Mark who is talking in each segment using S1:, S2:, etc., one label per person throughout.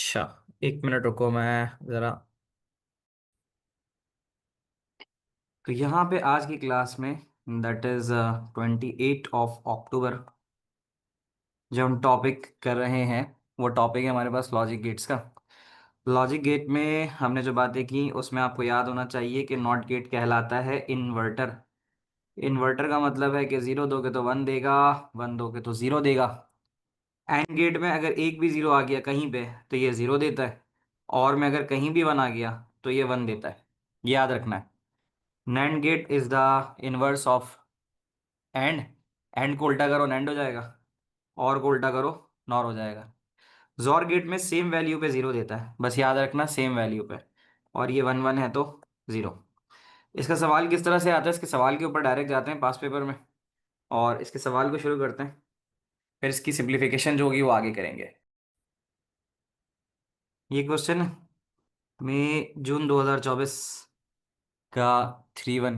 S1: अच्छा, 1 मिनट रुको, मैं ज़रा। तो यहाँ पे आज की क्लास में, दैट इज़ 28 ऑफ अक्टूबर, जो हम टॉपिक कर रहे हैं वो टॉपिक है हमारे पास लॉजिक गेट्स का। लॉजिक गेट में हमने जो बातें की उसमें आपको याद होना चाहिए कि नॉट गेट कहलाता है इन्वर्टर। इन्वर्टर का मतलब है कि ज़ीरो दोगे तो वन देगा, वन दोगे तो ज़ीरो देगा। एंड गेट में अगर एक भी ज़ीरो आ गया कहीं पे तो ये ज़ीरो देता है, और में अगर कहीं भी वन आ गया तो ये वन देता है। ये याद रखना है। NAND gate is the inverse of AND. AND को उल्टा करो नैंड हो जाएगा, और को उल्टा करो नॉर हो जाएगा। जॉर गेट में सेम वैल्यू पे जीरो देता है, बस याद रखना सेम वैल्यू पे। और ये वन वन है तो जीरो। इसका सवाल किस तरह से आता है, इसके सवाल के ऊपर डायरेक्ट जाते हैं पास पेपर में, और इसके सवाल को शुरू करते हैं। फिर इसकी सिंप्लीफिकेशन जो होगी वो आगे करेंगे। ये क्वेश्चन है मई जून 2024 का 3-1।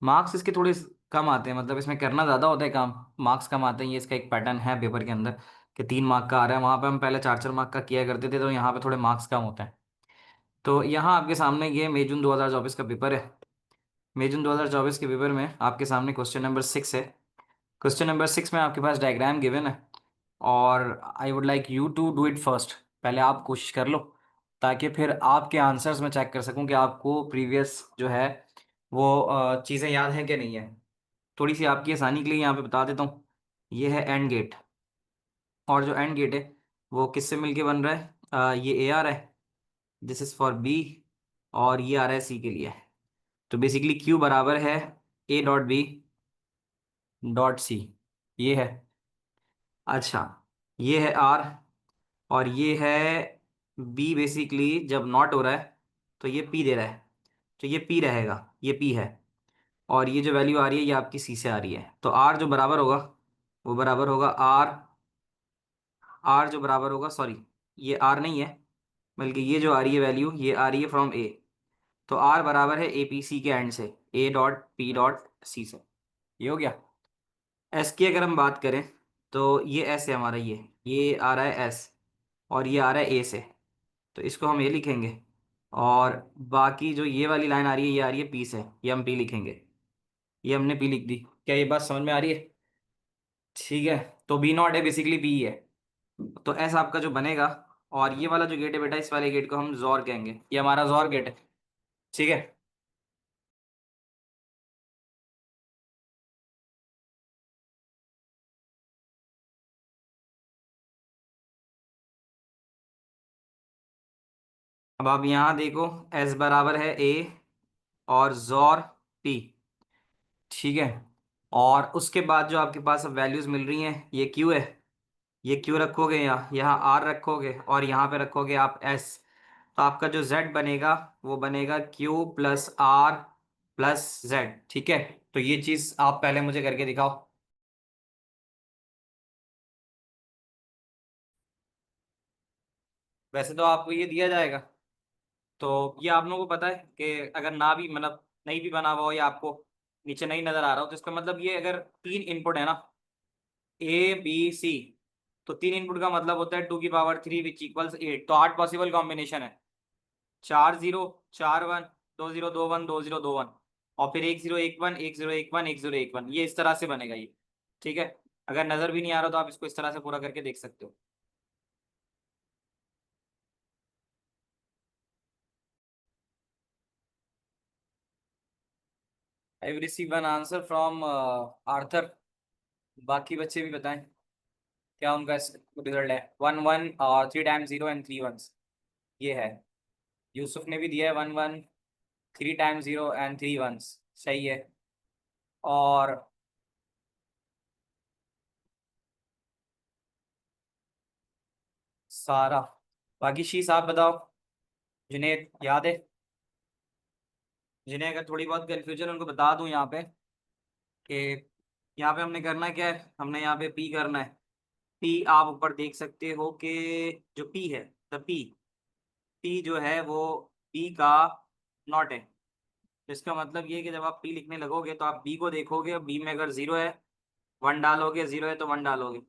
S1: मार्क्स इसके थोड़े कम आते हैं, मतलब इसमें करना ज़्यादा होता है काम, मार्क्स कम आते हैं। ये इसका एक पैटर्न है पेपर के अंदर कि 3 मार्क का आ रहा है। वहाँ पे हम पहले 4-4 मार्क का किया करते थे, तो यहाँ पे थोड़े मार्क्स कम होते हैं। तो यहाँ आपके सामने ये मई जून 2024 का पेपर है। मई जून 2024 के पेपर में आपके सामने क्वेश्चन नंबर 6 है। क्वेश्चन नंबर 6 में आपके पास डायग्राम गिवन है, और I would like you to do it first. पहले आप कोशिश कर लो, ताकि फिर आपके आंसर्स में चेक कर सकूं कि आपको प्रीवियस जो है वो चीज़ें याद हैं कि नहीं है। थोड़ी सी आपकी आसानी के लिए यहाँ पे बता देता हूँ। ये है एंड गेट, और जो एंड गेट है वो किससे मिलके बन रहा है? ये ए आ रहा है, दिस इज फॉर बी, और ये आ रहा है सी के लिए। तो बेसिकली क्यू बराबर है A dot B dot C. ये है। अच्छा, ये है आर, और ये है बी। बेसिकली जब नॉट हो रहा है तो ये पी दे रहा है, तो ये पी रहेगा, ये पी है। और ये जो वैल्यू आ रही है ये आपकी सी से आ रही है, तो आर जो बराबर होगा वो बराबर होगा आर। आर जो बराबर होगा, सॉरी ये आर नहीं है, बल्कि ये जो आ रही है वैल्यू ये आ रही है फ्रॉम ए। तो आर बराबर है ए पी सी के एंड से, A dot P dot C से। ये हो गया। एस की अगर हम बात करें तो ये एस है हमारा, ये आ रहा है एस, और ये आ रहा है ए से, तो इसको हम ए लिखेंगे। और बाकी जो ये वाली लाइन आ रही है ये आ रही है पी से, ये हम पी लिखेंगे। ये हमने पी लिख दी। क्या ये बात समझ में आ रही है? ठीक है। तो बी नॉट है बेसिकली पी है, तो एस आपका जो बनेगा। और ये वाला जो गेट है बेटा, इस वाले गेट को हम जॉर कहेंगे, ये हमारा जॉर गेट है। ठीक है। अब आप यहाँ देखो, एस बराबर है ए और जॉर पी। ठीक है। और उसके बाद जो आपके पास अब वैल्यूज मिल रही हैं, ये क्यू है, ये क्यू रखोगे, यहाँ आर रखोगे, और यहाँ पे रखोगे आप एस। तो आपका जो जेड बनेगा वो बनेगा Q plus R plus Z. ठीक है। तो ये चीज आप पहले मुझे करके दिखाओ। वैसे तो आपको ये दिया जाएगा, तो ये आप लोगों को पता है कि अगर ना भी, मतलब नहीं भी बना हुआ हो, या आपको नीचे नहीं नजर आ रहा हो, तो इसका मतलब ये अगर 3 इनपुट है ना, ए बी सी, तो 3 इनपुट का मतलब होता है 2 की पावर 3 विच इक्वल्स 8। तो 8 पॉसिबल कॉम्बिनेशन है। 4 0 4 1, 2 0 2 1, 2 0 2 1, और फिर 1 0 1 1, 1 0 1 1, 1 0 1 1, ये इस तरह से बनेगा ये। ठीक है। अगर नजर भी नहीं आ रहा तो आप इसको इस तरह से पूरा करके देख सकते हो। I will receive one answer from Arthur. बाकी बच्चे भी बताएं क्या उनका रिजल्ट है। 1 1 और 3 टाइम्स 0 एंड 3 1। ये है। यूसुफ ने भी दिया है 1 1, 3 टाइम्स 0 एंड 3 1। सही है। और सारा, बाकी शीश आप बताओ, जिन्हें याद है, जिन्हें अगर थोड़ी बहुत कंफ्यूजन उनको बता दूं यहाँ पे कि यहाँ पे हमने करना क्या है, हमने यहाँ पे पी करना है। पी आप ऊपर देख सकते हो कि जो पी है, द पी, पी जो है वो बी का नॉट है। तो इसका मतलब ये है कि जब आप पी लिखने लगोगे तो आप बी को देखोगे, बी में अगर जीरो है वन डालोगे, जीरो है तो वन डालोगे,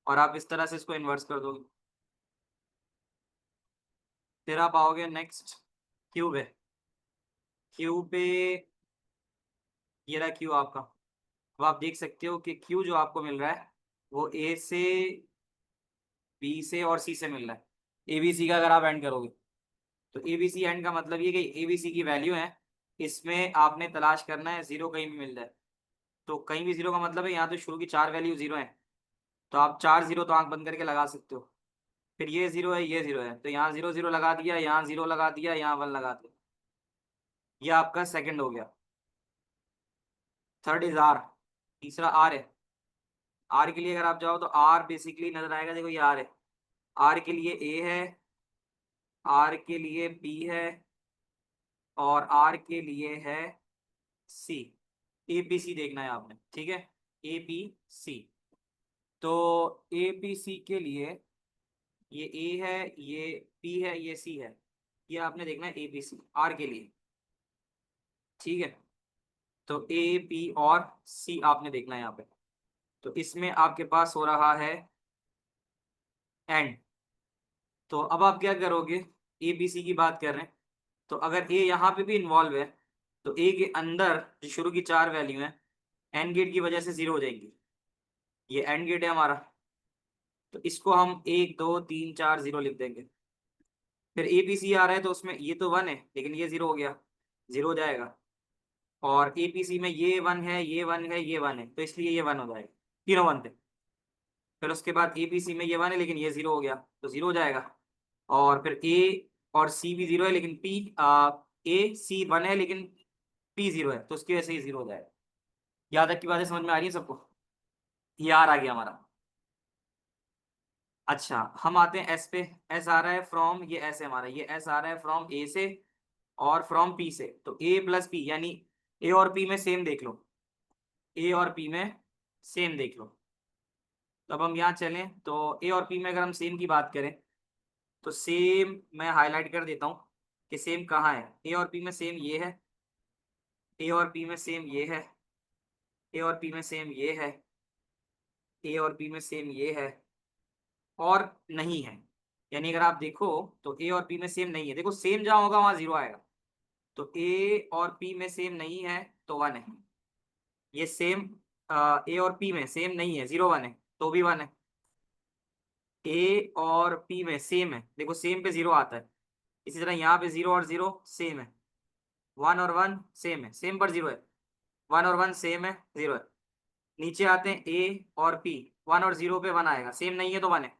S1: और आप इस तरह से इसको इन्वर्स कर दोगे। फिर आप आओगे नेक्स्ट क्यू पे। क्यू पे ये रहा क्यू आपका। अब आप देख सकते हो कि क्यू जो आपको मिल रहा है वो ए से, बी से और सी से मिल रहा है। एबीसी का अगर आप एंड करोगे तो एबीसी एंड का मतलब ये कि एबीसी की वैल्यू है, इसमें आपने तलाश करना है जीरो कहीं भी मिल जाए। तो कहीं भी जीरो का मतलब है यहाँ तो शुरू की चार वैल्यू जीरो है, तो आप चार जीरो तो आंख बंद करके लगा सकते हो। फिर ये जीरो है, ये जीरो है, तो यहाँ जीरो जीरो लगा दिया, यहाँ जीरो लगा दिया, यहाँ वन लगा दिया। ये आपका सेकंड हो गया। Third is R. तीसरा आर है। आर के लिए अगर आप जाओ तो आर बेसिकली नजर आएगा, देखो ये आर है। आर के लिए ए है, आर के लिए बी है, और आर के लिए है सी। ए बी सी देखना है आपने, ठीक है। A B C. तो ए बी सी के लिए ये ए है, ये बी है, ये सी है। ये आपने देखना है ए बी सी आर के लिए, ठीक है। तो ए बी और सी आपने देखना है यहाँ पे। तो इसमें आपके पास हो रहा है एंड। तो अब आप क्या करोगे, ए बी सी की बात कर रहे हैं, तो अगर ए यहाँ पे भी इन्वॉल्व है तो ए के अंदर जो शुरू की चार वैल्यू है एंड गेट की वजह से जीरो हो जाएंगी। ये एंड गेट है हमारा, तो इसको हम एक दो तीन चार जीरो लिख देंगे। फिर ए बी सी आ रहा है तो उसमें ये तो वन है लेकिन ये जीरो हो गया, जीरो हो जाएगा। और ए बी सी में ये वन है, ये वन है, ये वन है, तो इसलिए ये वन हो जाएगा, तीनों वन थे। फिर उसके बाद ए बी सी में ये वन है लेकिन ये जीरो हो गया, तो जीरो हो जाएगा। और फिर ए और सी भी जीरो है लेकिन पी, ए सी वन है लेकिन पी जीरो है, तो उसकी वजह से ये जीरो हो जाएगा। यहाँ तक की बातें समझ में आ रही है सबको? ये आर आ गया हमारा। अच्छा, हम आते हैं एस पे। एस आ रहा है फ्रॉम, ये एस है हमारा, ये एस आ रहा है फ्रॉम ए से और फ्रॉम पी से। तो ए प्लस पी यानी ए और पी में सेम देख लो, ए और पी में सेम देख लो। तो अब हम यहाँ चलें तो ए और पी में अगर हम सेम की बात करें तो सेम मैं हाईलाइट कर देता हूँ कि सेम कहाँ है। ए और पी में सेम ये है, ए और पी में सेम ये है, ए और पी में सेम ये है, ए और पी में सेम ये है, और नहीं है। यानी अगर आप देखो तो ए और पी में सेम नहीं है, देखो सेम जहां होगा वहां जीरो आएगा। तो ए और पी में सेम नहीं है तो वन है। ये सेम ए और पी में सेम नहीं है, जीरो वन है, तो भी वन है। ए और पी में सेम है, देखो सेम पे जीरो आता है। इसी तरह यहाँ पे जीरो और जीरो सेम है, वन और वन सेम है, सेम पर जीरो है। वन और वन सेम है, जीरो है। नीचे आते हैं ए और पी, वन और जीरो पे वन आएगा, सेम नहीं है तो वन है।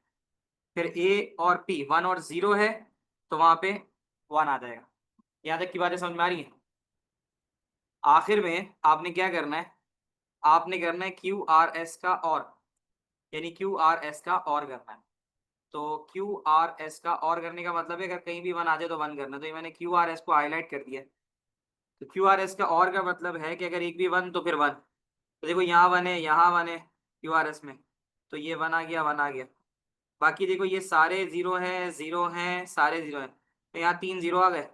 S1: फिर ए और पी वन और जीरो है तो वहां पे वन आ जाएगा। यहाँ तक की बातें समझ में आ रही है? आखिर में आपने क्या करना है, आपने करना है क्यू आर एस का और, यानी क्यू आर एस का और करना है। तो क्यू आर एस का और करने का मतलब है अगर कहीं भी वन आ जाए तो वन करना है। तो ये मैंने क्यू आर एस को हाईलाइट कर दिया है। तो क्यू आर एस का और का मतलब है कि अगर एक भी वन तो फिर वन। तो देखो यहाँ वन है, यहाँ वन है क्यू आर एस में, तो ये वन आ गया, वन आ गया। बाकी देखो ये सारे जीरो हैं, सारे जीरो हैं, तो यहाँ तीन जीरो आ गए।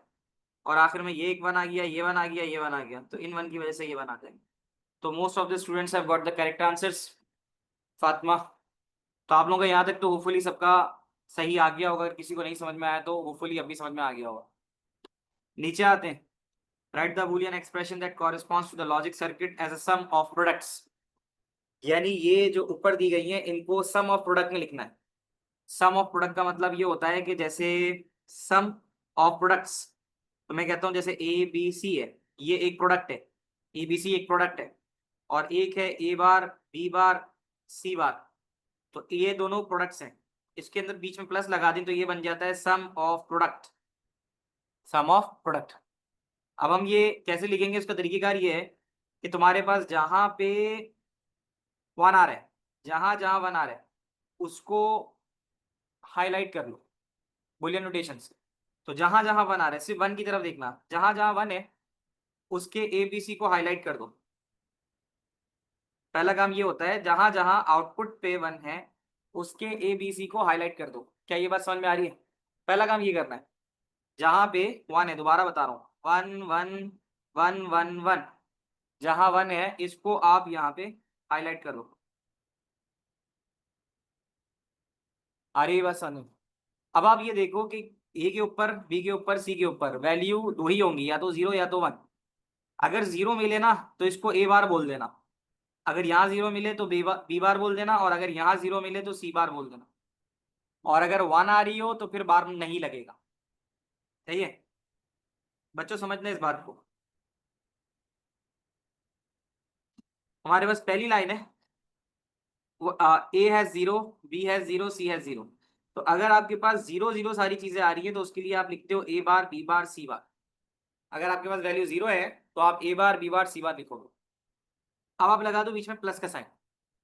S1: और आखिर में ये एक वन आ गया, ये वन आ गया, ये वन आ गया, तो इन वन की वजह से ये वन आ जाएंगे। तो most of the students have got the correct answers. Fatima, तो आप लोगों का यहाँ तक तो होपफुली सबका सही आ गया होगा। अगर किसी को नहीं समझ में आया तो होपफुली अभी समझ में आ गया होगा। नीचे आते हैं। Write the Boolean expression that corresponds to the logic circuit as a sum of products. यानी ये जो ऊपर दी गई है इनको सम ऑफ प्रोडक्ट में लिखना है। सम ऑफ प्रोडक्ट का मतलब ये होता है कि जैसे सम ऑफ प्रोडक्ट्स, तो मैं कहता हूँ जैसे ए बी सी है, ये एक प्रोडक्ट है, ए बी सी एक प्रोडक्ट है। और एक है ए बार बी बार सी बार, तो ये दोनों प्रोडक्ट्स हैं। इसके अंदर बीच में प्लस लगा दें तो ये बन जाता है sum of product, sum of product. अब हम ये कैसे लिखेंगे, उसका तरीकेकार ये है कि तुम्हारे पास जहां पे वन आ रहा है, जहां जहां वन आ रहा है उसको हाईलाइट कर लो बुलियन नोटेशन से। तो जहां जहां वन आ रहा है सिर्फ वन की तरफ देखना, जहां जहां वन है उसके ए बी सी को हाईलाइट कर दो। पहला काम ये होता है जहां जहां आउटपुट पे वन है उसके ए बी सी को हाईलाइट कर दो। क्या ये बात समझ में आ रही है? पहला काम ये करना है, जहां पे वन है, दोबारा बता रहा हूँ, one one one one one, जहां वन है इसको आप यहाँ पे हाईलाइट कर दो। आ रही है बात समझ में? अब आप ये देखो कि ए के ऊपर, बी के ऊपर, सी के ऊपर वैल्यू दो ही होंगी, या तो जीरो या तो वन। अगर जीरो मिले ना तो इसको ए बार बोल देना, अगर यहाँ जीरो मिले तो बी बार बोल देना, और अगर यहाँ जीरो मिले तो सी बार बोल देना, और अगर वन आ रही हो तो फिर बार नहीं लगेगा। सही है बच्चों, समझना इस बात को। हमारे पास पहली लाइन है, A has zero, B has zero, C has zero. तो अगर आपके पास जीरो जीरो सारी चीजें आ रही है तो उसके लिए आप लिखते हो ए बार, बी बार, सी बार। अगर आपके पास वैल्यू जीरो है तो आप ए बार, बी बार, सी बार लिखोगे। अब आप लगा दो बीच में प्लस का साइन,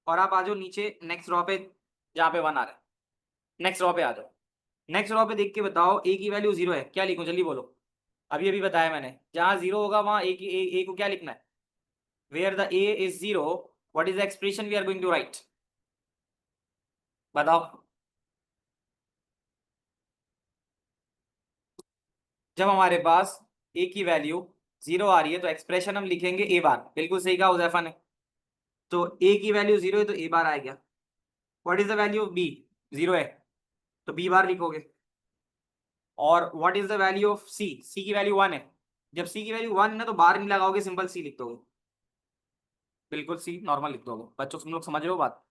S1: और आप आ जाओ नीचे नेक्स्ट रो पे जहाँ पे वन आ रहा है। नेक्स्ट रो पे आ जाओ। नेक्स्ट रो पे देख के बताओ ए की वैल्यू जीरो है, क्या लिखूं जल्दी बोलो। अभी अभी बताया मैंने, जहां जीरो होगा वहां ए को क्या लिखना है। Where the A is zero, what is the expression we are going to write, बताओ। जब हमारे पास ए की वैल्यू जीरो आ रही है तो एक्सप्रेशन हम लिखेंगे ए बार, बिल्कुल सही कहा उजैफा ने। तो ए की वैल्यू जीरो है तो ए बार आएगा। What is the value of B, zero है तो बी बार लिखोगे। और what is the value of C, C की वैल्यू वन है, जब सी की वैल्यू वन है ना तो बार नहीं लगाओगे, सिंपल सी लिख दोगे, बिल्कुल सी नॉर्मल लिख दोगे। बच्चों तुम लोग समझ रहे हो बात।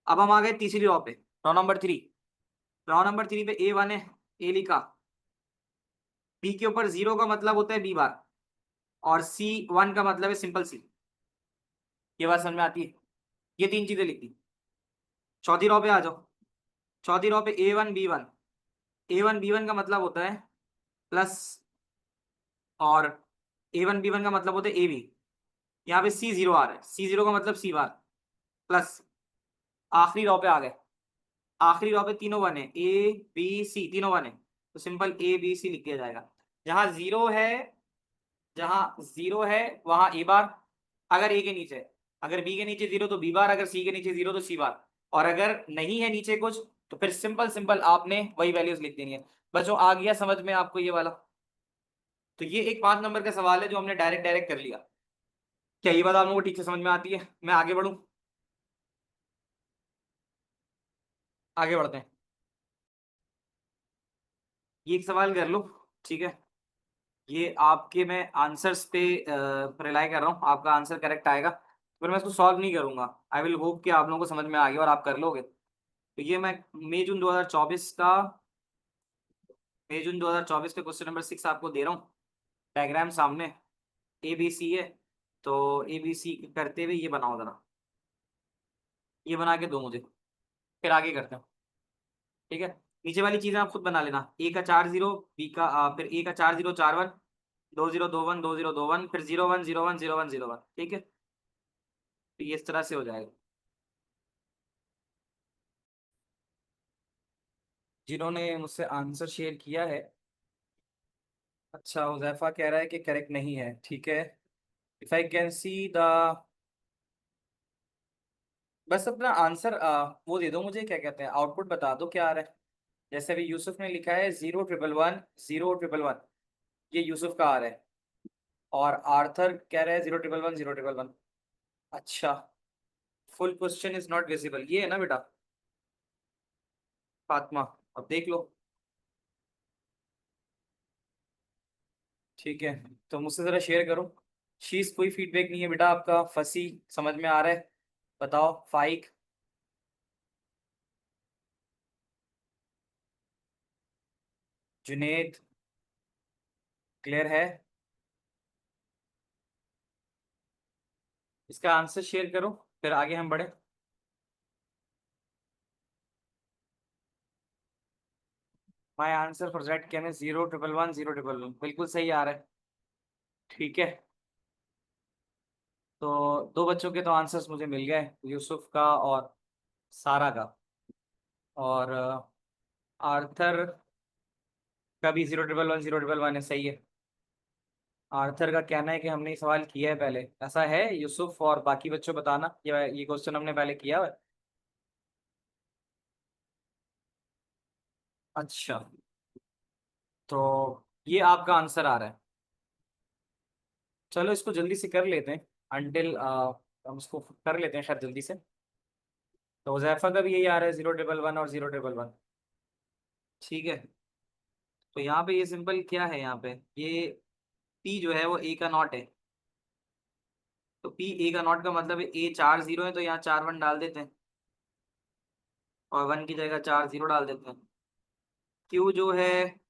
S1: अब हम आ गए तीसरी रो पे, row number three. Row number three पे ए वन है, ए लिखा। बी के ऊपर जीरो का मतलब होता है बी बार, और सी वन का मतलब है सिंपल सी। ये बात समझ में आती है, ये तीन चीजें लिख दी। चौथी रो पे आ जाओ। चौथी रो पे A one B one, A one B one का मतलब होता है प्लस, और ए वन बी वन का मतलब होता है ए बी। यहाँ पे सी जीरो आ रहा है, सी जीरो का मतलब सी बार प्लस। आखिरी रो पे आ गए, आखिरी रो पे तीनों वन है, ए बी सी तीनों वन है, तो सिंपल ए बी सी लिख दिया जाएगा। जहां जीरो है, जहां जीरो है वहां ए बार, अगर ए के नीचे, अगर बी के नीचे जीरो तो बी बार, अगर सी के नीचे जीरो तो सी बार, और अगर नहीं है नीचे कुछ तो फिर सिंपल सिंपल आपने वही वैल्यूज लिख देनी है। बच्चों आ गया समझ में आपको ये वाला। तो ये एक 5 नंबर का सवाल है जो हमने डायरेक्ट डायरेक्ट कर लिया। क्या ये बात आप लोगों को ठीक से समझ में आती है? मैं आगे बढ़ूं, आगे बढ़ते हैं। ये एक सवाल कर लो, ठीक है। ये आपके मैं आंसर्स पे रिलाई कर रहा हूँ, आपका आंसर करेक्ट आएगा पर मैं इसको सॉल्व नहीं करूंगा। आई विल होप कि आप लोगों को समझ में आ गया और आप कर लोगे। तो ये मैं मई जून 2024 का, मई जून 2024 का क्वेश्चन नंबर 6 आपको दे रहा हूँ। डायग्राम सामने ए बी सी है, तो ए बी सी करते हुए ये बनाओ जरा, ये बना के दो मुझे, फिर आगे करते हैं। ठीक है, नीचे वाली चीजें आप खुद बना लेना। ए का चार जीरो, बी का फिर ए का चार जीरो चार वन, दो जीरो दो वन, दो जीरो दो वन, फिर zero one zero one zero one zero one, ठीक है। तो ये इस तरह से हो जाएगा। जिन्होंने मुझसे आंसर शेयर किया है, अच्छा हुजैफा कह रहा है कि करेक्ट नहीं है, ठीक है। If I can see the, बस अपना आंसर वो दे दो मुझे, क्या कहते हैं, आउटपुट बता दो क्या आ रहा है। जैसे अभी यूसुफ ने लिखा है 0 1 1 0 1 1, ये यूसुफ का आ रहा है। और आर्थर कह रहा है 0 1 1 0 1 1। अच्छा, full question is not visible, ये है ना बेटा फातिमा, अब देख लो। ठीक है, तो मुझसे जरा शेयर करो। शीज कोई फीडबैक नहीं है बेटा आपका, फंसी समझ में आ रहा है, बताओ। फाइक, जुनेद, क्लियर है? इसका आंसर शेयर करो, फिर आगे हम बढ़े। My answer for that can is 0 1 1 0 1 1, बिल्कुल सही आ रहा है। ठीक है, तो दो बच्चों के तो आंसर्स मुझे मिल गए, यूसुफ का और सारा का। और आर्थर का भी 0 1 1 0 1 1 है, सही है। आर्थर का कहना है कि हमने ये सवाल किया है पहले, ऐसा है यूसुफ और बाकी बच्चों बताना, ये क्वेश्चन हमने पहले किया है। अच्छा, तो ये आपका आंसर आ रहा है। चलो इसको जल्दी से कर लेते हैं, अंटिल हम इसको कर लेते हैं शायद जल्दी से। तो हुजैफा का भी यही आ रहा है 0 1 1 और 0 1 1। ठीक है। तो यहाँ पे ये सिंपल क्या है, यहाँ पे ये पी जो है वो ए का नॉट है। तो पी ए का नॉट का मतलब है ए 4 0 है, तो यहाँ 4 1 डाल देते हैं और 1 की जगह 4 0 डाल देते हैं। क्यू जो है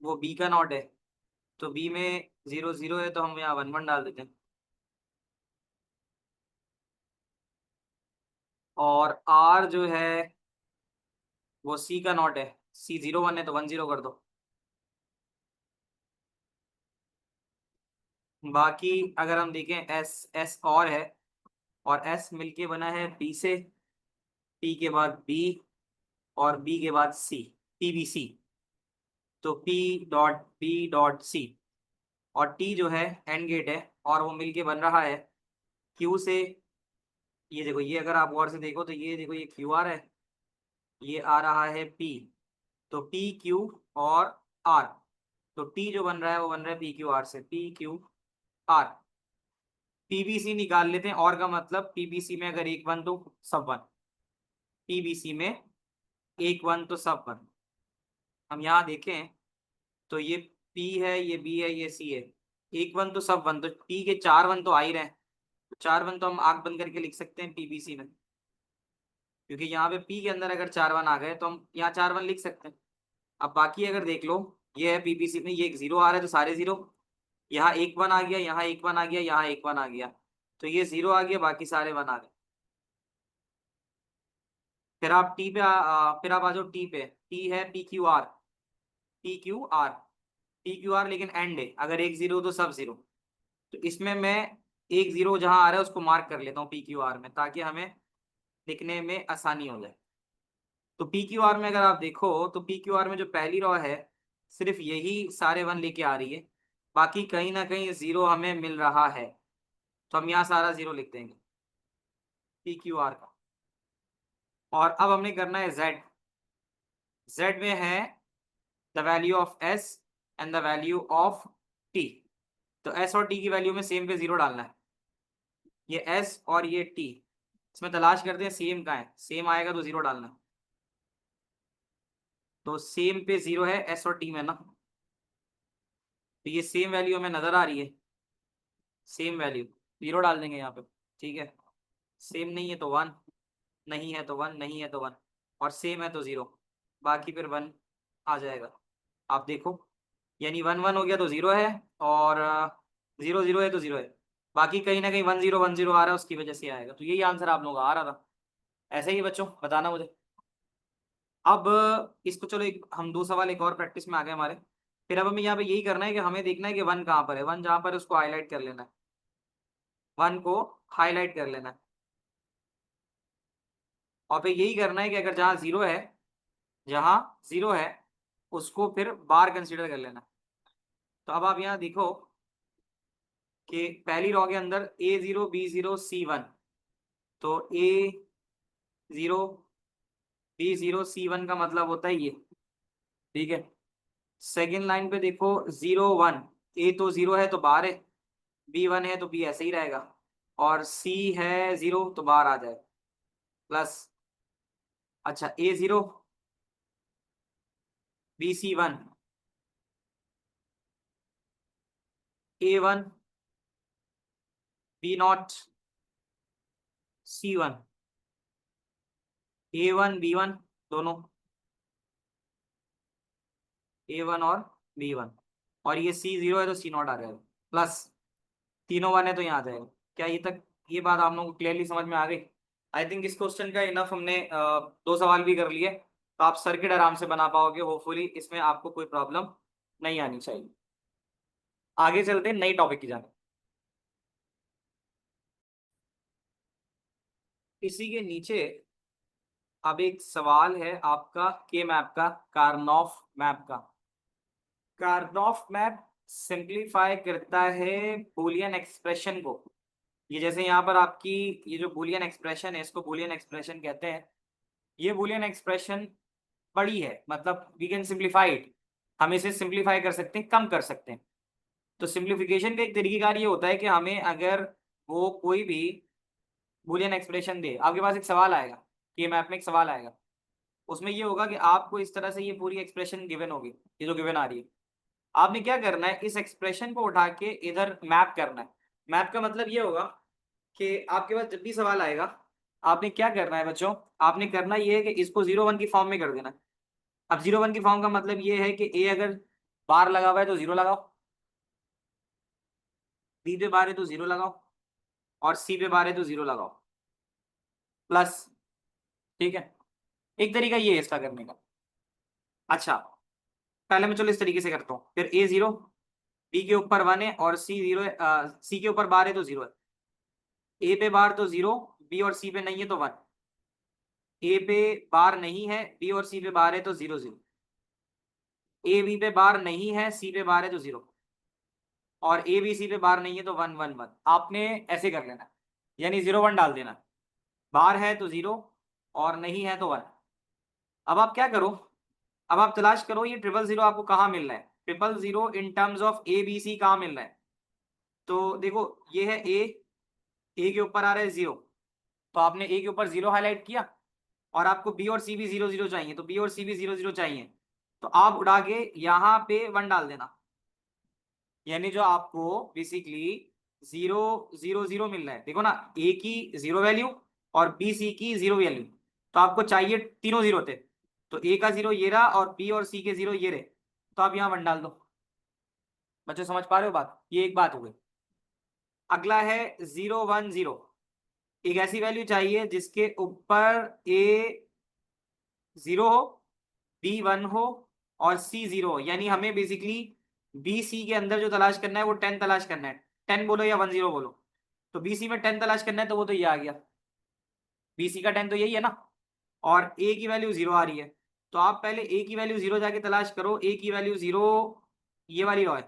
S1: वो बी का नॉट है, तो बी में 0 0 है, तो हम यहाँ 1 1 डाल देते हैं। और आर जो है वो सी का नॉट है, सी 0 1 है, तो 1 0 कर दो। बाकी अगर हम देखें एस, एस और है, और एस मिलके बना है पी से, पी के बाद बी, और बी के बाद सी, पी बी सी। तो P dot B dot C, और टी जो है एंड गेट है, और वो मिलके बन रहा है क्यू से। ये देखो, ये अगर आप गौर से देखो तो ये देखो, ये क्यू आर है, ये आ रहा है पी। तो पी क्यू और आर, तो टी जो बन रहा है वो बन रहा है पी क्यू आर से, पी क्यू आर। पीबीसी निकाल लेते हैं, और का मतलब पीबीसी में अगर एक वन तो सब वन, पीबीसी में एक वन तो सब वन। हम यहाँ देखें तो ये पी है, ये बी है, ये सी है, एक वन तो सब वन, तो पी के 4 1 तो आ ही रहे हैं। तो 4 1 तो हम आंख बंद करके लिख सकते हैं पीबीसी में, क्योंकि यहाँ पे पी के अंदर अगर 4 1 आ गए तो हम यहाँ 4 1 लिख सकते हैं। अब बाकी अगर देख लो, ये है पीबीसी में, ये एक 0 आ रहा है तो सारे 0, यहाँ एक 1 आ गया, यहाँ एक 1 आ गया, यहाँ एक 1 आ गया, तो ये 0 आ गया, बाकी सारे 1 आ गए। फिर आप टी पे फिर आप आ जाओ टी पे। टी है P Q R, P Q R, P Q R, लेकिन एंड है, अगर एक 0 तो सब 0। तो इसमें मैं एक 0 जहां आ रहा है उसको मार्क कर लेता हूँ पी क्यू आर में, ताकि हमें लिखने में आसानी हो जाए। तो पी क्यू आर में अगर आप देखो तो पी क्यू आर में जो पहली रो है, सिर्फ यही सारे 1 लेके आ रही है, बाकी कहीं ना कहीं 0 हमें मिल रहा है, तो हम यहाँ सारा 0 लिख देंगे पी क्यू आर का। और अब हमने करना है जेड। जेड में है the value of S and the value of T. तो एस और टी की वैल्यू में सेम पे 0 डालना है। ये एस और ये टी, इसमें तलाश करते हैं सेम का है, सेम आएगा तो 0 डालना है। तो सेम पे 0 है एस और टी में ना, तो ये सेम वैल्यू हमें नजर आ रही है, सेम वैल्यू 0 डाल देंगे यहाँ पे। ठीक है, सेम नहीं है तो 1, नहीं है तो 1, नहीं है तो 1, और सेम है तो 0, बाकी फिर 1 आ जाएगा। आप देखो, यानी 1 1 हो गया तो 0 है, और 0 0 है तो 0 है, बाकी कहीं ना कहीं 1 0 1 0 आ रहा है, उसकी वजह से आएगा। तो यही आंसर आप लोगों का आ रहा था। ऐसे ही बच्चों बताना मुझे। अब इसको चलो, एक हम दो सवाल एक और प्रैक्टिस में आ गए हमारे। फिर अब हमें यहाँ पे यही करना है कि हमें देखना है कि 1 कहाँ पर है, 1 जहाँ पर है उसको हाईलाइट कर लेना है, 1 को हाईलाइट कर लेना है। और फिर यही करना है कि अगर जहाँ 0 है, जहाँ 0 है उसको फिर बार कंसीडर कर लेना। तो अब आप यहाँ देखो कि पहली रो के अंदर A0 B0 C1, तो A0 B0 C1 का मतलब होता है ये। ठीक है, सेकेंड लाइन पे देखो 0 1, ए तो 0 है तो बाहर है, B 1 है तो बी ऐसे ही रहेगा, और सी है 0 तो बाहर आ जाए, प्लस। अच्छा, A0 BC1, A1 B0 C1, A1 B1 दोनों, A1 और B1, और ये C0 है तो C0 आ जाएगा, प्लस तीनों 1 है तो यहाँ आ जाएगा। क्या ये तक, ये बात आप लोगों को क्लियरली समझ में आ गई? आई थिंक इस क्वेश्चन का इनफ, हमने दो सवाल भी कर लिए, तो आप सर्किट आराम से बना पाओगे होपफुली, इसमें आपको कोई प्रॉब्लम नहीं आनी चाहिए। आगे चलते हैं नई टॉपिक की जाने। इसी के नीचे अब एक सवाल है आपका के मैप का, कार्नोफ मैप का। कार्नोफ मैप सिंप्लीफाई करता है बूलियन एक्सप्रेशन को। ये जैसे यहाँ पर आपकी ये जो बूलियन एक्सप्रेशन है, इसको बूलियन एक्सप्रेशन कहते हैं। ये बूलियन एक्सप्रेशन बड़ी है, मतलब वी कैन सिंप्लीफाई इट, हम इसे सिंप्लीफाई कर सकते हैं, कम कर सकते हैं। तो सिंप्लीफिकेशन का एक तरीकेकार ये होता है कि हमें अगर वो कोई भी बूलियन एक्सप्रेशन दे, आपके पास एक सवाल आएगा, ये मैप में एक सवाल आएगा उसमें ये होगा कि आपको इस तरह से ये पूरी एक्सप्रेशन गिवन होगी, ये जो गिवन आ रही है। आपने क्या करना है, इस एक्सप्रेशन को उठा के इधर मैप करना है। मैप का मतलब ये होगा कि आपके पास जब भी सवाल आएगा, आपने क्या करना है बच्चों, आपने करना ये है कि इसको 0 1 की फॉर्म में कर देना है। अब 0 1 की फॉर्म का मतलब ये है कि ए अगर बार लगा हुआ है तो 0 लगाओ, बी पे बार है तो 0 लगाओ, और सी पे बार है तो 0 लगाओ, प्लस। ठीक है, एक तरीका ये है इसका करने का। अच्छा, पहले मैं चलो इस तरीके से करता हूँ, फिर ए 0, बी के ऊपर 1 है और सी 0 है, सी के ऊपर बार है तो 0 है, ए पे बार तो 0, बी और सी पे नहीं है तो 1। ए पे बार नहीं है, बी और सी पे बार है तो 0 0। ए बी पे बार नहीं है, सी पे बार है तो 0, और ए बी सी पे बार नहीं है तो 1 1 1। आपने ऐसे कर लेना, यानी 0 1 डाल देना, बार है तो 0 और नहीं है तो 1। अब आप क्या करो, अब आप तलाश करो ये 0 0 0 आपको कहाँ मिल रहा है, 0 0 0 in terms of A B C कहाँ मिल रहा है। तो देखो ये है ए के ऊपर आ रहा है 0, तो आपने ए के ऊपर 0 हाईलाइट किया, और आपको बी और सी भी 0 0 चाहिए, तो बी और सी भी 0 0 चाहिए, तो आप उड़ा के यहाँ पे 1 डाल देना। यानी जो आपको बेसिकली 0 0 0 मिल रहा है, देखो ना, ए की 0 वैल्यू और बी सी की 0 वैल्यू, तो आपको चाहिए तीनों 0 थे। तो ए का 0 ये रहा और बी और सी के 0 ये रहे, तो आप यहाँ 1 डाल दो। बच्चों समझ पा रहे हो बात, ये एक बात हो गई। अगला है 0 1 0, एक ऐसी वैल्यू चाहिए जिसके ऊपर ए 0 हो, बी 1 हो और सी 0 हो, यानी हमें बेसिकली बी सी के अंदर जो तलाश करना है वो 10 तलाश करना है। 10 बोलो या 1 0 बोलो, तो बी सी में 10 तलाश करना है, तो वो तो ये आ गया, बी सी का 10 तो यही है ना, और ए की वैल्यू 0 आ रही है, तो आप पहले ए की वैल्यू 0 जाके तलाश करो। ए की वैल्यू 0 ये वाली रो है,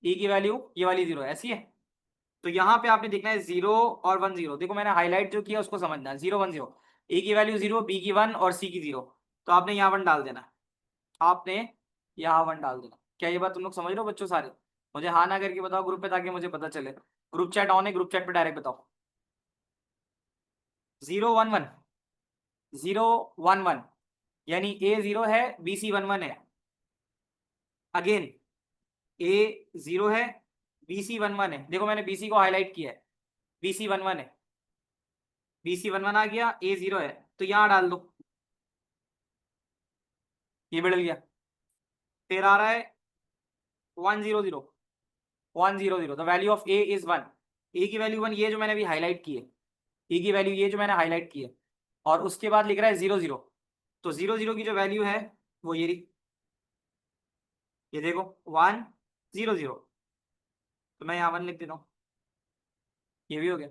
S1: ए की वैल्यू ये वाली 0 है, ऐसी है। तो यहाँ पे आपने देखना है 0 और 1 0, देखो मैंने हाईलाइट जो किया उसको समझना है। 0 1 0, ए की वैल्यू 0, बी की 1 और सी की 0, तो आपने यहाँ 1 डाल देना, आपने यहाँ 1 डाल देना। क्या ये बात तुम लोग समझ रहे हो बच्चों सारे? मुझे हाँ ना करके बताओ ग्रुप पे, ताकि मुझे पता चले। ग्रुप चैट ऑन है, ग्रुप चैट पे डायरेक्ट बताओ। 0 1 1, 0 1 1, यानी ए 0 है, बी सी 1 1 है। अगेन ए 0 है, बी सी 1 1 है, देखो मैंने बी सी को हाईलाइट किया है, बी सी 1 1 है, बी सी 1 1 आ गया, ए 0 है, तो यहाँ डाल दो, ये बढ़ गया। फिर आ रहा है 1 0 0, 1 0 0, the value of A is 1, ए की वैल्यू 1, ये जो मैंने अभी हाईलाइट की है, ए की वैल्यू ये जो मैंने हाईलाइट की है, और उसके बाद लिख रहा है 0 0, तो 0 0 की जो वैल्यू है वो ये रही, ये देखो 1 0 0, तो मैं यहाँ 1 लिख देता हूँ, ये भी हो गया।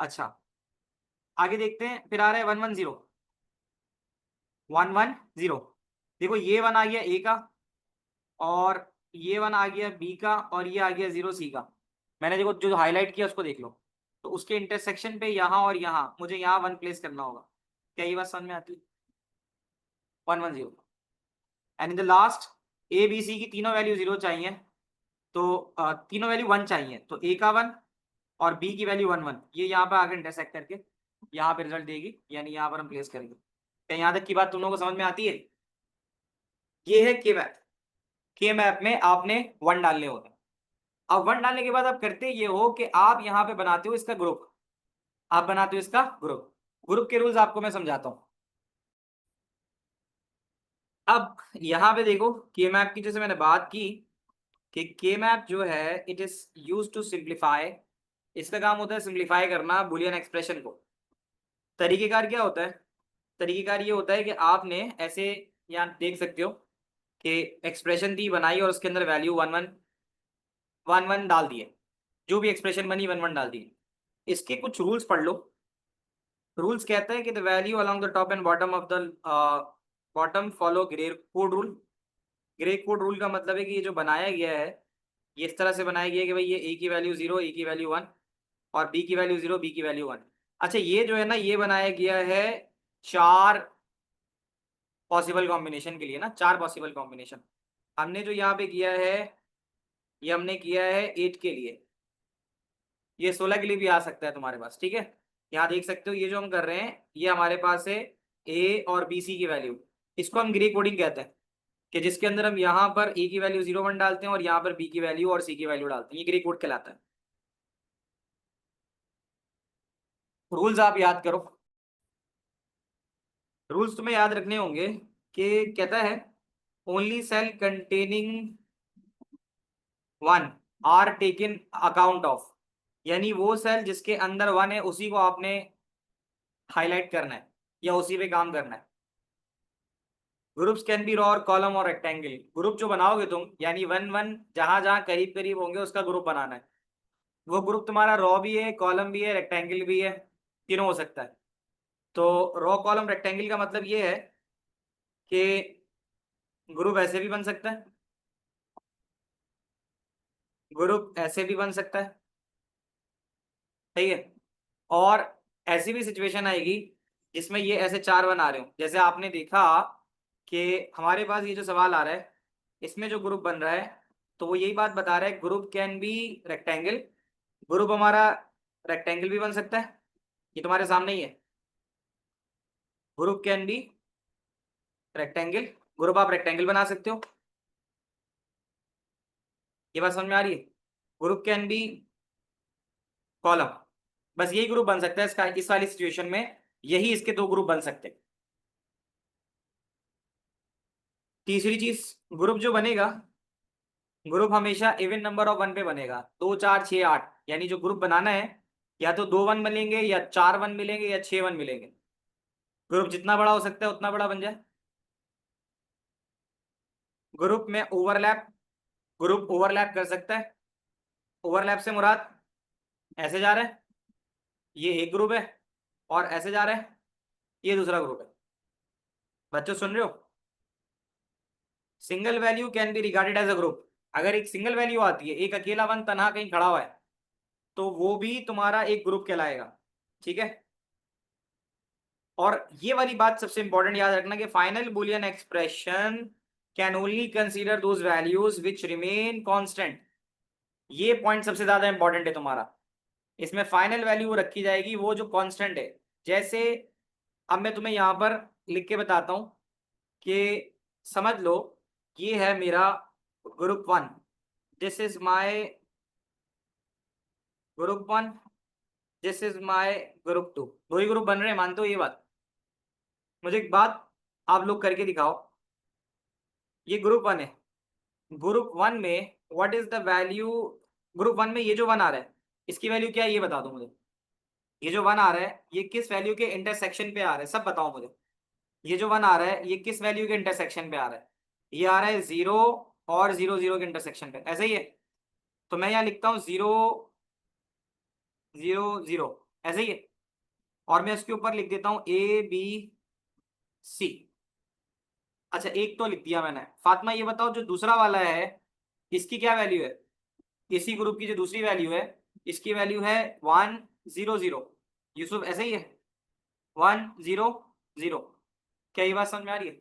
S1: अच्छा, आगे देखते हैं, फिर आ रहा है 1 1 0, 1 1 0, देखो ये 1 आ गया ए का, और ये 1 आ गया बी का, और ये आ गया 0 सी का। मैंने देखो जो हाईलाइट किया उसको देख लो, तो उसके इंटरसेक्शन पे यहाँ और यहाँ मुझे यहाँ 1 प्लेस करना होगा। क्या ये बात समझ में आती है? 1 1 0, and in the last A B C की तीनों वैल्यू 0 चाहिए, तो तीनों वैल्यू 1 चाहिए, तो ए का 1 और बी की वैल्यू 1 1, ये यहाँ पे आकर इंटरसेक्ट करके यहाँ पे रिजल्ट देगी, यानी यहाँ पर हम प्लेस करेंगे। क्या यहाँ तक की बात तुम लोगों को समझ में आती है? ये है के मैप। के मैप में आपने 1 डालने होते हैं। अब 1 डालने के बाद आप करते ये हो कि आप यहाँ पे बनाते हो इसका ग्रुप, आप बनाते हो इसका ग्रुप। ग्रुप के रूल्स आपको मैं समझाता हूँ। अब यहाँ पे देखो, के मैप की जैसे मैंने बात की कि के मैप जो है it is use to simplify, इसका काम होता है सिंप्लीफाई करना बुलियन एक्सप्रेशन को। तरीकेकार क्या होता है? तरीकेकार ये होता है कि आपने ऐसे यहाँ देख सकते हो कि एक्सप्रेशन थी बनाई और उसके अंदर वैल्यू 1 1 1 1 डाल दिए, जो भी एक्सप्रेशन बनी 1 1 डाल दिए। इसके कुछ रूल्स पढ़ लो। रूल्स कहता है कि the value along the top and bottom of the bottom follow grey code rule. Grey code rule का मतलब है कि ये जो बनाया गया है, ये इस तरह से बनाया गया है कि भाई ये ए की वैल्यू 0, ए की वैल्यू 1, और बी की वैल्यू 0, बी की वैल्यू 1। अच्छा, ये जो है ना, ये बनाया गया है 4 पॉसिबल कॉम्बिनेशन के लिए ना, 4 पॉसिबल कॉम्बिनेशन। हमने जो यहाँ पे किया है, ये हमने किया है 8 के लिए, ये 16 के लिए भी आ सकता है तुम्हारे पास, ठीक है। यहाँ देख सकते हो ये जो हम कर रहे हैं, ये हमारे पास है ए और बी सी की वैल्यू, इसको हम ग्रे कोडिंग कहते हैं, कि जिसके अंदर हम यहाँ पर ए की वैल्यू 0 1 डालते हैं और यहाँ पर बी की वैल्यू और सी की वैल्यू डालते हैं, ये ग्रे कोड कहलाता है। रूल्स आप याद करो, रूल्स तुम्हें याद रखने होंगे, कि कहता है only cell containing one are taken account of, यानी वो सेल जिसके अंदर वन है उसी को आपने हाईलाइट करना है या उसी पे काम करना है। ग्रुप्स कैन बी रो और कॉलम और रेक्टेंगल, ग्रुप जो बनाओगे तुम यानी वन वन जहां जहां करीब करीब होंगे उसका ग्रुप बनाना है। वो ग्रुप तुम्हारा रॉ भी है, कॉलम भी है, रेक्टेंगल भी है, तीनों हो सकता है। तो रॉ कॉलम रेक्टेंगल का मतलब ये है कि ग्रुप ऐसे भी बन सकता है, ग्रुप ऐसे भी बन सकता है, सही है। और ऐसी भी सिचुएशन आएगी जिसमें ये ऐसे चार वन आ रहे हो, जैसे आपने देखा कि हमारे पास ये जो सवाल आ रहा है इसमें जो ग्रुप बन रहा है, तो वो यही बात बता रहा है group can be rectangle, group हमारा रेक्टेंगल भी बन सकता है, ये तुम्हारे सामने ही है, group can be rectangle, group आप रेक्टेंगल बना सकते हो, ये बात समझ में आ रही है। ग्रुप कैन बी कॉलम, बस यही ग्रुप बन सकता है इसका, इस वाली सिचुएशन में यही इसके दो ग्रुप बन सकते हैं। तीसरी चीज, ग्रुप जो बनेगा, ग्रुप हमेशा इवन नंबर ऑफ वन पे बनेगा, 2 4 6 8, यानी जो ग्रुप बनाना है या तो 2 वन मिलेंगे या 4 वन मिलेंगे या 6 वन मिलेंगे, ग्रुप जितना बड़ा हो सकता है उतना बड़ा बन जाए। ग्रुप में ओवरलैप, ग्रुप ओवरलैप कर सकता है, ओवरलैप से मुराद ऐसे जा रहा है ये एक ग्रुप है और ऐसे जा रहा है ये दूसरा ग्रुप है। बच्चों सुन रहे हो, single value can be regarded as a group, अगर एक सिंगल वैल्यू आती है, एक अकेला वन तनहा कहीं खड़ा हुआ है, तो वो भी तुम्हारा एक ग्रुप कहलाएगा, ठीक है। और ये वाली बात सबसे इंपॉर्टेंट याद रखना कि final Boolean expression can only consider those values which remain constant, ये पॉइंट सबसे ज्यादा इंपॉर्टेंट है तुम्हारा, इसमें फाइनल वैल्यू रखी जाएगी वो जो कांस्टेंट है। जैसे अब मैं तुम्हें यहां पर लिख के बताता हूं कि समझ लो ये है मेरा group one, this is my group one, this is my group two, दो ही ग्रुप बन रहे हैं, मानते हो ये बात। मुझे एक बात आप लोग करके दिखाओ, ये ग्रुप वन है, ग्रुप वन में what is the value, group one में ये जो वन आ रहा है इसकी वैल्यू क्या है ये बता दो मुझे, ये जो वन आ रहा है ये किस वैल्यू के इंटरसेक्शन पे आ रहा है सब बताओ मुझे, ये जो वन आ रहा है ये किस वैल्यू के इंटरसेक्शन पे आ रहा है, ये आ रहा है 0 और 0 0 के इंटरसेक्शन पे, ऐसा ही है। तो मैं यहाँ लिखता हूँ 0 0 0, ऐसे ही है। और मैं इसके ऊपर लिख देता हूँ ए बी सी। अच्छा एक तो लिख दिया मैंने, फातिमा ये बताओ जो दूसरा वाला है इसकी क्या वैल्यू है, इसी ग्रुप की जो दूसरी वैल्यू है इसकी वैल्यू है 1 0 0, यूसुफ ऐसे ही है 1 0 0, क्या ये बात समझ में आ रही है।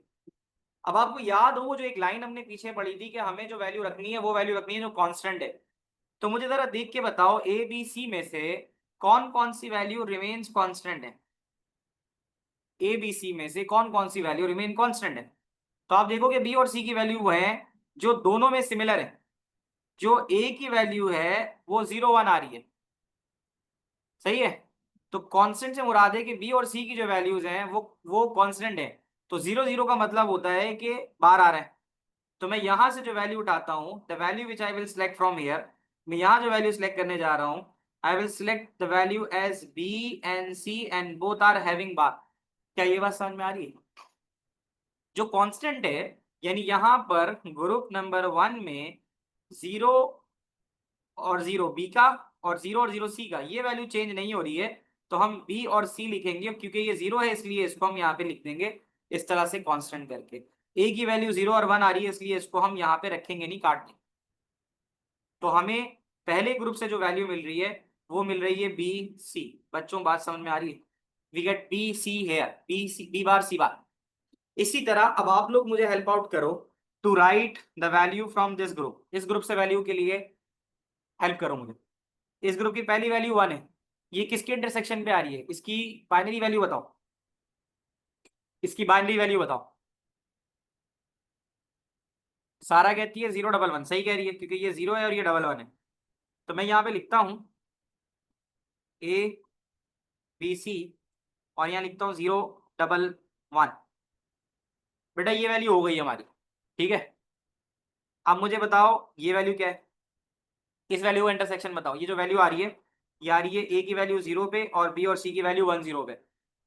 S1: अब आपको याद हो वो जो एक लाइन हमने पीछे पढ़ी थी कि हमें जो वैल्यू रखनी है वो वैल्यू रखनी है जो कांस्टेंट है, तो मुझे जरा देख के बताओ ए बी सी में से कौन कौन सी वैल्यू रिमेन्स कांस्टेंट है, ए बी सी में से कौन कौन सी वैल्यू रिमेन कांस्टेंट है। तो आप देखोगे बी और सी की वैल्यू वो है जो दोनों में सिमिलर है, जो ए की वैल्यू है वो 0 1 आ रही है, सही है। तो कांस्टेंट से मुराद है कि बी और सी की जो वैल्यूज हैं वो कांस्टेंट है, तो 0 0 का मतलब होता है कि बाहर आ रहा है। तो मैं यहां से जो वैल्यू उठाता हूं, the value which I will select from here, मैं यहां जो वैल्यू सिलेक्ट करने जा रहा हूं, I will select the value as B and C and both are having bar, क्या ये बात समझ में आ रही है। जो कांस्टेंट है यानी यहां पर ग्रुप नंबर वन में 0 और 0 बी का और 0 और 0 सी का ये वैल्यू चेंज नहीं हो रही है, तो हम बी और सी लिखेंगे, क्योंकि ये 0 है इसलिए इसको हम यहाँ पे लिख देंगे इस तरह से कांस्टेंट करके। ए की वैल्यू 0 और 1 आ रही है इसलिए इसको हम यहाँ पे रखेंगे नहीं, काट देंगे। तो हमें पहले ग्रुप से जो वैल्यू मिल रही है वो मिल रही है बी सी, बच्चों बात समझ में आ रही है, we get B C here, B C B bar C bar. इसी तरह अब आप लोग मुझे हेल्प आउट करो to write the value from this group, इस ग्रुप से वैल्यू के लिए हेल्प करो मुझे। इस ग्रुप की पहली वैल्यू 1 है, ये किसके इंटरसेक्शन पे आ रही है, इसकी बाइनरी वैल्यू बताओ। इसकी बाइनरी वैल्यू बताओ। सारा कहती है 011, सही कह रही है क्योंकि ये 0 है और ये 11 है। तो मैं यहाँ पे लिखता हूँ ABC और यहाँ लिखता हूँ 011। बेटा ये वैल्यू हो गई हमारी, ठीक है। अब मुझे बताओ ये वैल्यू क्या है, इस वैल्यू का इंटरसेक्शन बताओ। ये जो वैल्यू आ रही है, ये आ रही है ए की वैल्यू 0 पे और बी और सी की वैल्यू 10 पे।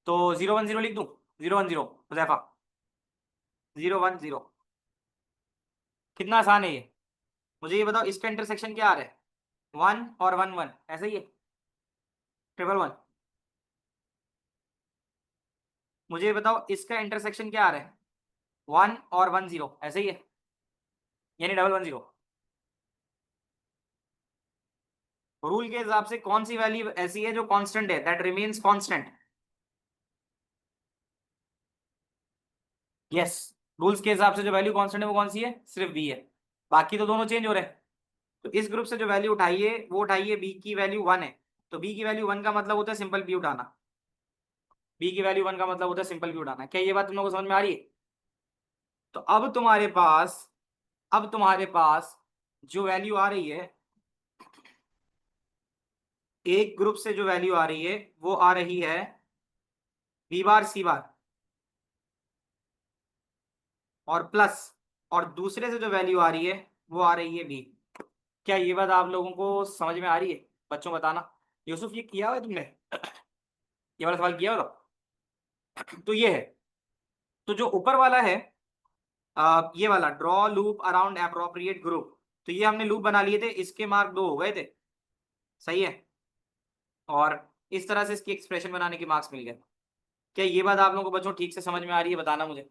S1: तो 010 लिख दूं, 010 हुजैफा, 010। कितना आसान है ये। मुझे ये बताओ इसका इंटरसेक्शन क्या आ रहा है, 1 और 1 1, ऐसा ही है, 111। मुझे ये बताओ इसका इंटरसेक्शन क्या आ रहा है, 1 और 10, ऐसा ही है, यानी 110। रूल के हिसाब से कौन सी वैल्यू ऐसी है जो कांस्टेंट है, that remains constant. Yes, rules के हिसाब से जो वैल्यू कांस्टेंट है वो कौन सी है, सिर्फ बी है। बाकी तो दोनों चेंज हो रहे हैं। तो इस ग्रुप से जो वैल्यू उठाइए वो उठाइए, बी की वैल्यू 1 है। तो बी की वैल्यू 1 का मतलब होता है सिंपल बी उठाना। बी की वैल्यू 1 का मतलब होता है सिंपल बी उठाना। क्या ये बात तुम लोगों को समझ में आ रही है। तो अब तुम्हारे पास जो वैल्यू आ रही है, एक ग्रुप से जो वैल्यू आ रही है वो आ रही है बी बार सी बार और प्लस, और दूसरे से जो वैल्यू आ रही है वो आ रही है बी। क्या ये बात आप लोगों को समझ में आ रही है, बच्चों बताना। यूसुफ ये किया हुआ है तुमने, ये वाला सवाल किया हो तो ये है। तो जो ऊपर वाला है, ये वाला draw loop around appropriate group, तो ये हमने लूप बना लिए थे, इसके मार्क 2 हो गए थे, सही है। और इस तरह से इसकी एक्सप्रेशन बनाने के मार्क्स मिल गए। क्या ये बात आप लोगों को बच्चों ठीक से समझ में आ रही है, बताना मुझे।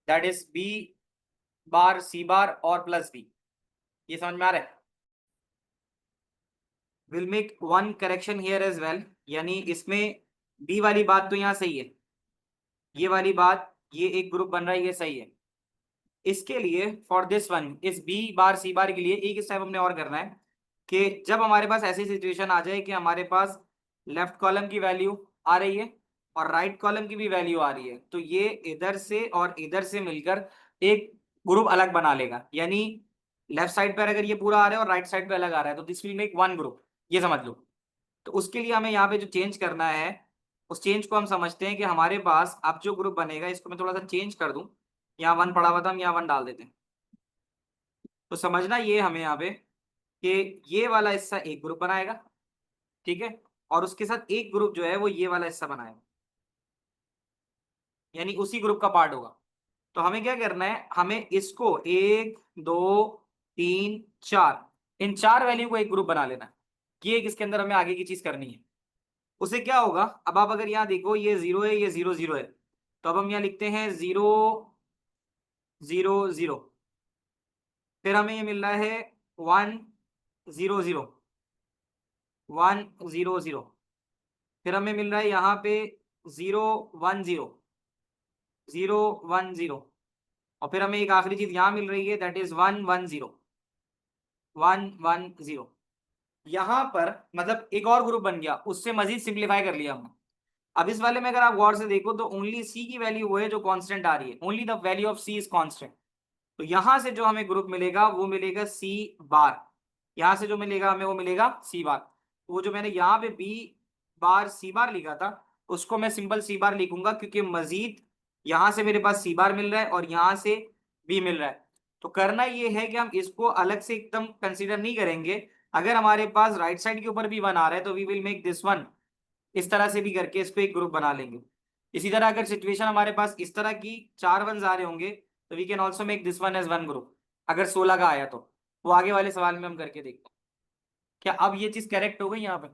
S1: That is B bar C bar और प्लस बी, ये समझ में आ रहा है। Will make one correction here as well, यानी इसमें बी वाली बात तो यहाँ सही है, ये वाली बात, ये एक ग्रुप बन रहा है, ये सही है। इसके लिए फॉर दिस वन, इस बी बार सी बार के लिए एक स्टेप हमने और करना है कि जब हमारे पास ऐसी सिचुएशन आ जाए कि हमारे पास लेफ्ट कॉलम की वैल्यू आ रही है और राइट कॉलम की भी वैल्यू आ रही है, तो ये इधर से और इधर से मिलकर एक ग्रुप अलग बना लेगा। यानी लेफ्ट साइड पर अगर ये पूरा आ रहा है और राइट साइड पे अलग आ रहा है तो this will make one group, ये समझ लो। तो उसके लिए हमें यहाँ पे जो चेंज करना है, उस चेंज को हम समझते हैं कि हमारे पास अब जो ग्रुप बनेगा, इसको मैं थोड़ा सा चेंज कर दूं। यहाँ 1 पड़ा हुआ था, हम यहाँ 1 डाल देते हैं। तो समझना ये हमें यहाँ पे कि ये वाला हिस्सा एक ग्रुप बनाएगा, ठीक है, और उसके साथ एक ग्रुप जो है वो ये वाला हिस्सा बनाएगा, यानी उसी ग्रुप का पार्ट होगा। तो हमें क्या करना है, हमें इसको 1 2 3 4, इन 4 वैल्यू को एक ग्रुप बना लेना है। ये एक इसके अंदर हमें आगे की चीज करनी है। उसे क्या होगा, अब आप अगर यहाँ देखो ये 0 है, ये 0 0 है, तो अब हम यहाँ लिखते हैं 0 0 0। फिर हमें ये मिल रहा है 1 0 0, 1 0 0। फिर हमें मिल रहा है यहाँ पे 0 1 0, 0 1 0। और फिर हमें एक आखिरी चीज यहाँ मिल रही है, दैट इज 1 1 0, 1 1 0। यहाँ पर मतलब एक और ग्रुप बन गया, उससे मजीद सिंप्लीफाई कर लिया हमने। अब इस वाले में अगर आप गौर से देखो तो ओनली सी की वैल्यू वो है जो कांस्टेंट आ रही है, only the value of C is constant. तो यहां से जो हमें ग्रुप मिलेगा वो मिलेगा सी बार, यहां से जो मिलेगा हमें वो मिलेगा सी बार। वो जो मैंने यहाँ पे बी बार सी बार लिखा था, उसको मैं सिंपल सी बार लिखूंगा क्योंकि मजीद यहां से मेरे पास सी बार मिल रहा है और यहां से बी मिल रहा है। तो करना ये है कि हम इसको अलग से एकदम कंसीडर नहीं करेंगे। अगर हमारे पास राइट साइड के ऊपर भी वन आ रहा है तो we will make this one, इस तरह से भी करके इसको एक ग्रुप बना लेंगे। इसी तरह अगर सिचुएशन हमारे पास इस तरह की 4 वंस आ रहे होंगे तो we can also make this one as one group, अगर 16 का आया तो। वो आगे वाले सवाल में हम करके देखते हैं। क्या अब ये चीज करेक्ट हो गई यहाँ पे,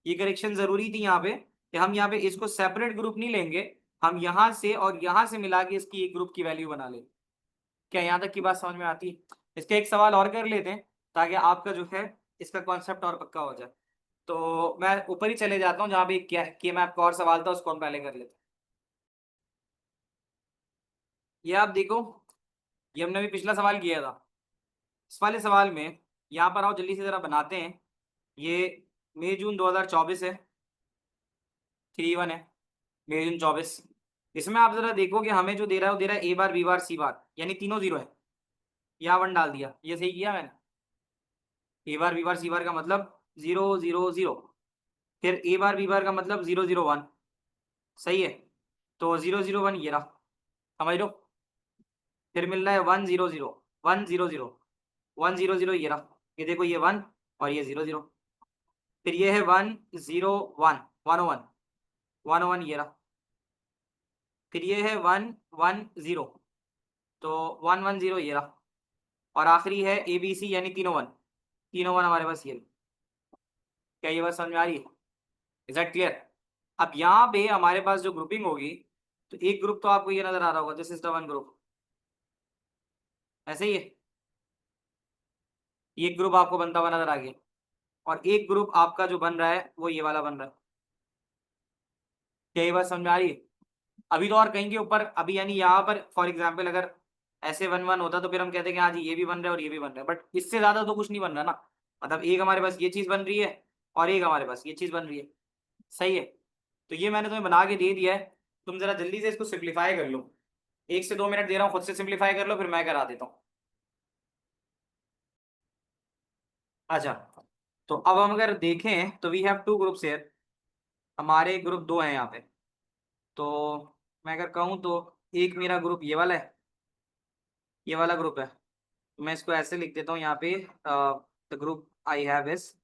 S1: ये करेक्शन जरूरी थी यहाँ पे कि हम यहाँ पे इसको सेपरेट ग्रुप नहीं लेंगे, हम यहाँ से और यहाँ से मिला के इसकी एक ग्रुप की वैल्यू बना लेंगे। क्या यहाँ तक की बात समझ में आती है। इसका एक सवाल और कर लेते हैं ताकि आपका जो है इसका कॉन्सेप्ट और पक्का हो जाए। तो मैं ऊपर ही चले जाता हूँ जहाँ भी क्या कि मैं आपका और सवाल था उसको हम पहले कर लेते हैं। ये आप देखो, ये हमने अभी पिछला सवाल किया था। इस वाले सवाल में यहाँ पर आओ जल्दी से जरा बनाते हैं। ये मई जून 2024 है, 3 1 है, मई जून 24। इसमें आप जरा देखो कि हमें जो दे रहा है वो दे रहा है ए बार बी बार सी बार, यानी तीनों जीरो है। यहाँ वन डाल दिया, ये सही किया मैंने। ए बार बी बार सी बार का मतलब जीरो जीरो जीरो, फिर ए बार बी बार का मतलब जीरो जीरो वन। सही है। तो जीरो जीरो वन ये रहा, समझ लो। फिर मिल रहा है one zero zero, one zero zero, one zero zero ये रहा। ये देखो ये वन और ये जीरो जीरो। फिर ये है वन जीरो वन, वन ओ वन, वन ओ वन ये रहा। फिर ये है वन वन जीरो, तो वन वन जीरो ये रहा। और आखिरी है ए बी सी यानी तीनों वन, तीनों वन हमारे पास ये। क्या ये बात समझ में आ रही है? Is that clear? अब यहाँ पे हमारे पास जो ग्रुपिंग होगी, तो एक ग्रुप तो आपको ये नजर आ रहा होगा, this is the one group, ऐसे ही है। एक ग्रुप आपको बनता हुआ नजर आ गया, और एक ग्रुप आपका जो बन रहा है वो ये वाला बन रहा है। क्या ये बात समझ में आ रही है? अभी तो और कहीं के ऊपर, अभी यानी यहाँ पर फॉर एग्जाम्पल अगर ऐसे वन वन होता तो फिर हम कहते हैं कि हाँ जी ये भी बन रहा है और ये भी बन रहा है, बट इससे ज्यादा तो कुछ नहीं बन रहा ना। मतलब एक हमारे पास ये चीज बन रही है और एक हमारे पास ये चीज बन रही है। सही है। तो ये मैंने तुम्हें बना के दे दिया है, तुम जरा जल्दी से इसको सिंप्लीफाई कर लो। 1 से 2 मिनट दे रहा हूँ, खुद से सिंप्लीफाई कर लो, फिर मैं करा देता हूँ। अच्छा, तो अब हम अगर देखें तो we have two groups here. हमारे ग्रुप दो हैं यहाँ पे। तो मैं अगर कहूँ तो एक मेरा ग्रुप ये वाला है, ये वाला ग्रुप है। तो मैं इसको ऐसे लिख देता हूँ यहाँ पे, the group I have is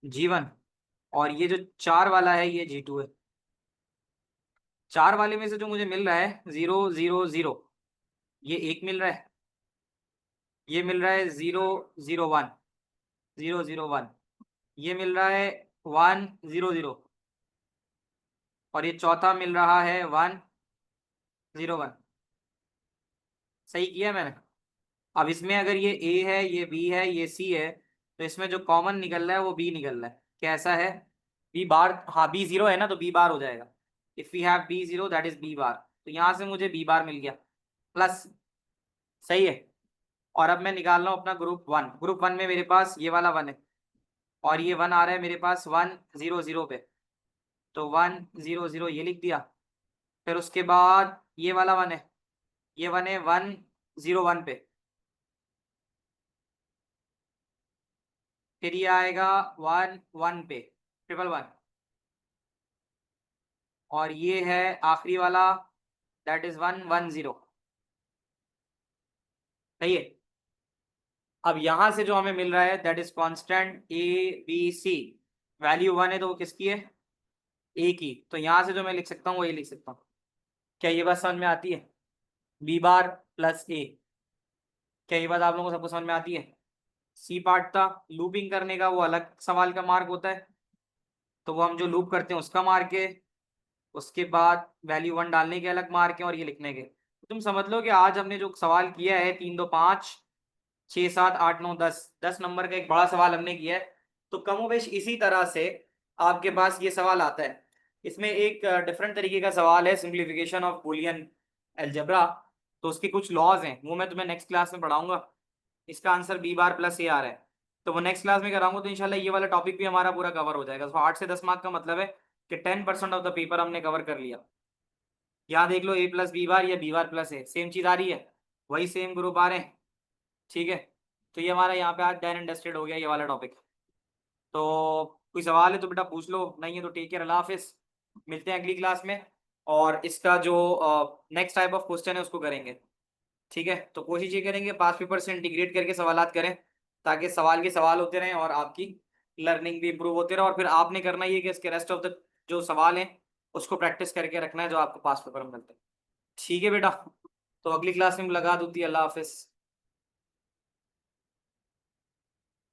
S1: G1। और ये जो चार वाला है ये G2 है। चार वाले में से जो मुझे मिल रहा है जीरो जीरो जीरो, ये एक मिल रहा है। ये मिल रहा है zero zero one, zero zero one. ये मिल रहा है वन जीरो जीरो, और ये चौथा मिल रहा है वन जीरो वन। सही किया मैंने? अब इसमें अगर ये ए है, ये बी है, ये सी है, तो इसमें जो कॉमन निकल रहा है वो बी निकल रहा है। कैसा है? बी बार, हाँ बी जीरो है ना, तो बी बार हो जाएगा। If we have B zero that is B bar, तो यहां से मुझे बी बार मिल गया प्लस। सही है। और अब मैं निकाल रहा हूँ अपना ग्रुप वन। ग्रुप वन में मेरे पास ये वाला वन है, और ये वन आ रहा है मेरे पास वन जीरो जीरो पे, तो वन जीरो जीरो ये लिख दिया। फिर उसके बाद ये वाला वन है, ये वन है वन जीरो वन पे। फिर ये आएगा वन वन पे, ट्रिपल वन। और ये है आखिरी वाला, that is one one zero. सही है। अब यहां से जो हमें मिल रहा है that is constant A B C, value one है तो वो किसकी है? ए की। तो यहां से जो मैं लिख सकता हूँ वो ये लिख सकता हूँ। क्या ये बात समझ में आती है? बी बार प्लस ए। क्या ये बात आप लोगों को सबको समझ में आती है? सी पार्ट था लूपिंग करने का, वो अलग सवाल का मार्क होता है, तो वो हम जो लूप करते हैं उसका मार्क है। उसके बाद वैल्यू वन डालने के अलग मार्क है, और ये लिखने के। तुम समझ लो कि आज हमने जो सवाल किया है, 3 2 5 6 7 8 9 10, 10 नंबर का एक बड़ा सवाल हमने किया है। तो कमोबेश इसी तरह से आपके पास ये सवाल आता है। इसमें एक डिफरेंट तरीके का सवाल है, सिंप्लीफिकेशन ऑफ बूलियन अलजेब्रा। तो उसके कुछ लॉज हैं, वो मैं तुम्हें नेक्स्ट क्लास में पढ़ाऊंगा। इसका आंसर बी बार प्लस ए आ रहा है, तो वो नेक्स्ट क्लास में कराऊंगा, तो इंशाल्लाह ये वाला टॉपिक भी हमारा पूरा कवर हो जाएगा। तो 8 से 10 मार्क का मतलब है कि 10% ऑफ द पेपर हमने कवर कर लिया। यहाँ देख लो, ए प्लस बी बार या बी बार प्लस ए, सेम चीज आ रही है, वही सेम ग्रुप आ रहे हैं। ठीक है। तो ये हमारा यहाँ पे आज डन एंड डस्टेड हो गया ये वाला टॉपिक। तो कोई सवाल है तो बेटा पूछ लो, नहीं है तो टेक केयर, अल्लाह हाफिज। मिलते हैं अगली क्लास में, और इसका जो नेक्स्ट टाइप ऑफ क्वेश्चन है उसको करेंगे। ठीक है, तो कोशिश ये करेंगे पास पेपर से इंटीग्रेट करके सवालात करें, ताकि सवाल के सवाल होते रहें और आपकी लर्निंग भी इंप्रूव होते रहे। और फिर आपने करना ये कि इसके रेस्ट ऑफ द जो सवाल हैं उसको प्रैक्टिस करके रखना है जो आपको पास पेपर में मिलते हैं। ठीक है बेटा, तो अगली क्लास में मुलाकात होती है। अल्लाह हाफिज।